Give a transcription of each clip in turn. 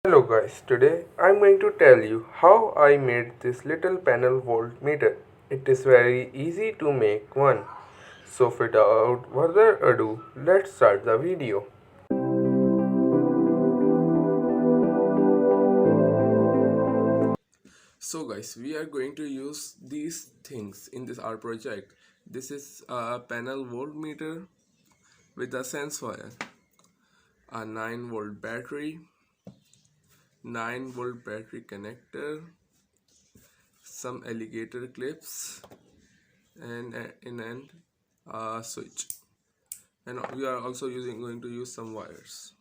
Hello guys, today I'm going to tell you how I made this little panel voltmeter. It is very easy to make one. So without further ado, let's start the video. So guys, we are going to use these things in this our project. This is a panel voltmeter with a sense wire, a 9-volt battery, 9-volt battery connector, some alligator clips, and in end switch. And we are also going to use some wires.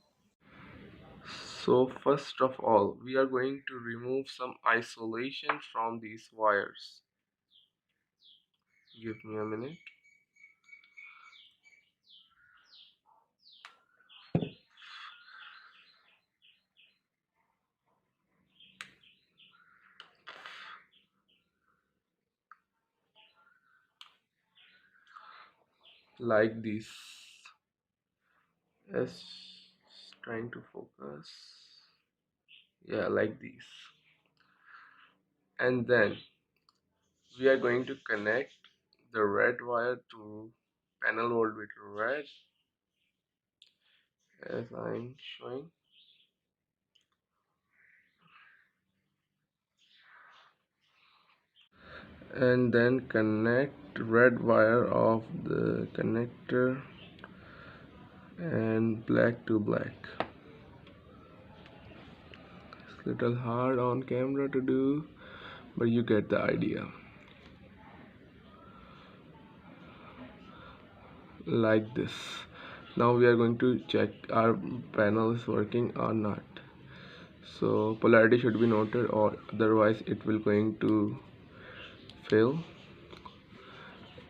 So first of all, we are going to remove some isolation from these wires. Give me a minute. Like this. Yes, trying to focus. Yeah, like this. And then we are going to connect the red wire to panel voltmeter red, as I'm showing. And then connect red wire of the connector and black to black. It's a little hard on camera to do, but you get the idea. Like this. Now we are going to check our panel is working or not. So polarity should be noted, or otherwise it will going to fail.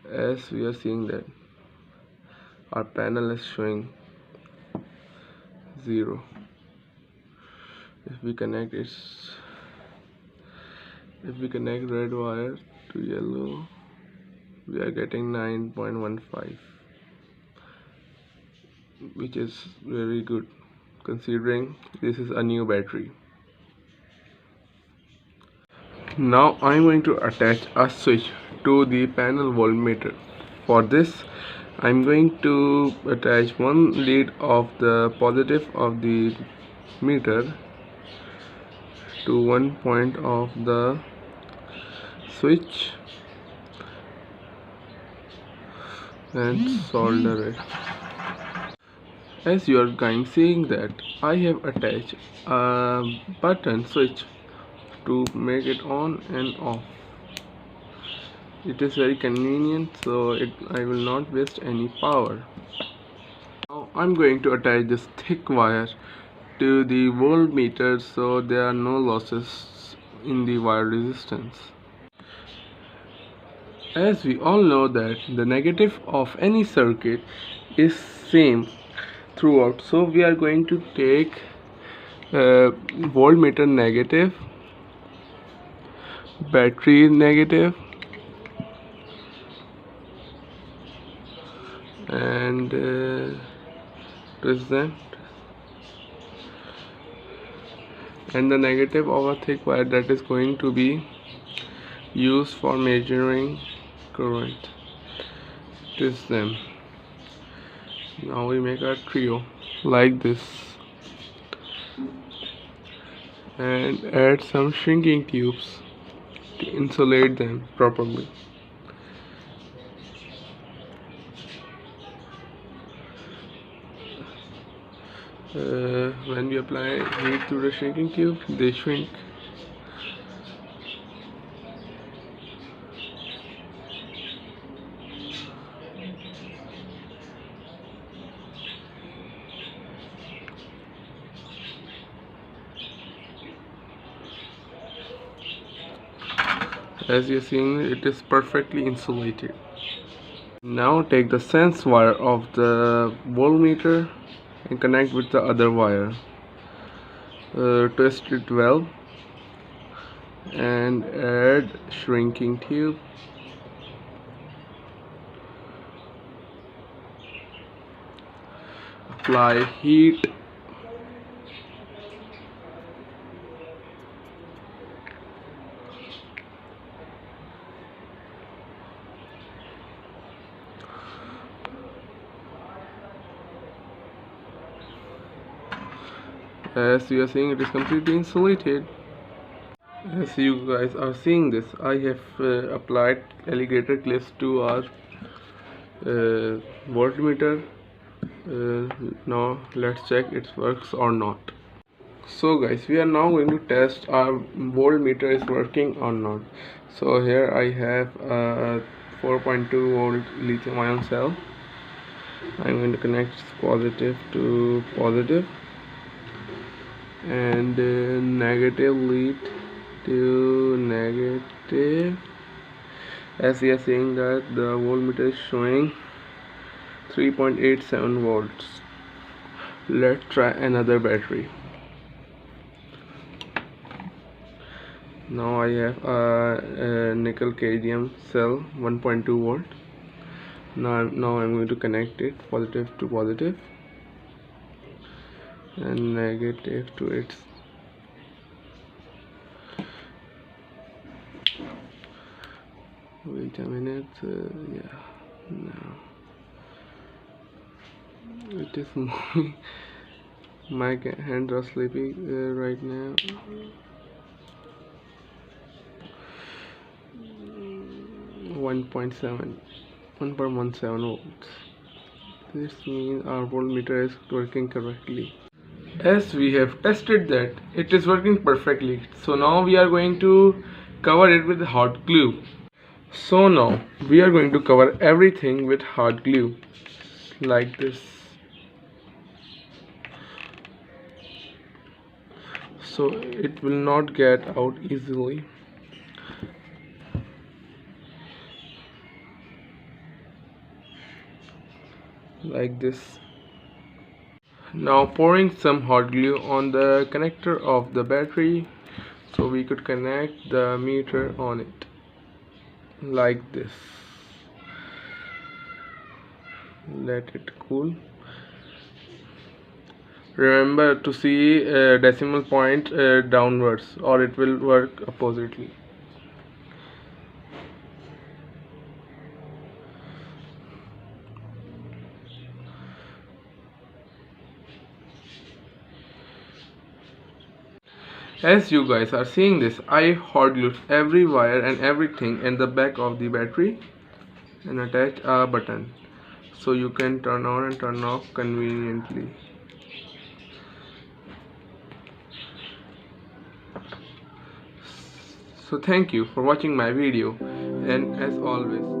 As we are seeing that our panel is showing 0. If we connect red wire to yellow, we are getting 9.15, which is very good considering this is a new battery. Now I'm going to attach a switch to the panel voltmeter. For this, I'm going to attach one lead of the positive of the meter to one point of the switch and solder it. As you are guys seeing that I have attached a button switch to make it on and off. It is very convenient, so I will not waste any power. Now I'm going to attach this thick wire to the voltmeter so there are no losses in the wire resistance. As we all know that the negative of any circuit is same throughout, so we are going to take voltmeter negative, battery negative, and present, and the negative of a thick wire that is going to be used for measuring current. Twist them. Now we make a trio like this and add some shrinking tubes to insulate them properly. When we apply heat to the shrinking tube, they shrink. As you're seeing, it is perfectly insulated. Now take the sense wire of the voltmeter and connect with the other wire. Twist it well and add shrinking tube. Apply heat As you are seeing, it is completely insulated. As you guys are seeing this, I have applied alligator clips to our voltmeter. Now let's check it works or not. So guys, we are now going to test our voltmeter is working or not. So here I have a 4.2 volt lithium ion cell. I'm going to connect positive to positive and negative lead to negative. As we are seeing that the voltmeter is showing 3.87 volts. Let's try another battery. Now I have a nickel cadmium cell 1.2 volt. Now I'm going to connect it positive to positive and negative to its wait a minute. Yeah, now it is moving. My hands are sleepy right now. 1.17 volts. This means our voltmeter is working correctly. As we have tested that it is working perfectly, so now we are going to cover it with hot glue. So now we are going to cover everything with hot glue like this, so it will not get out easily. Like this. Now pouring some hot glue on the connector of the battery so we could connect the meter on it like this. Let it cool. Remember to see decimal point downwards or it will work oppositely. As you guys are seeing this, I hot glued every wire and everything in the back of the battery and attach a button so you can turn on and turn off conveniently. So thank you for watching my video, and as always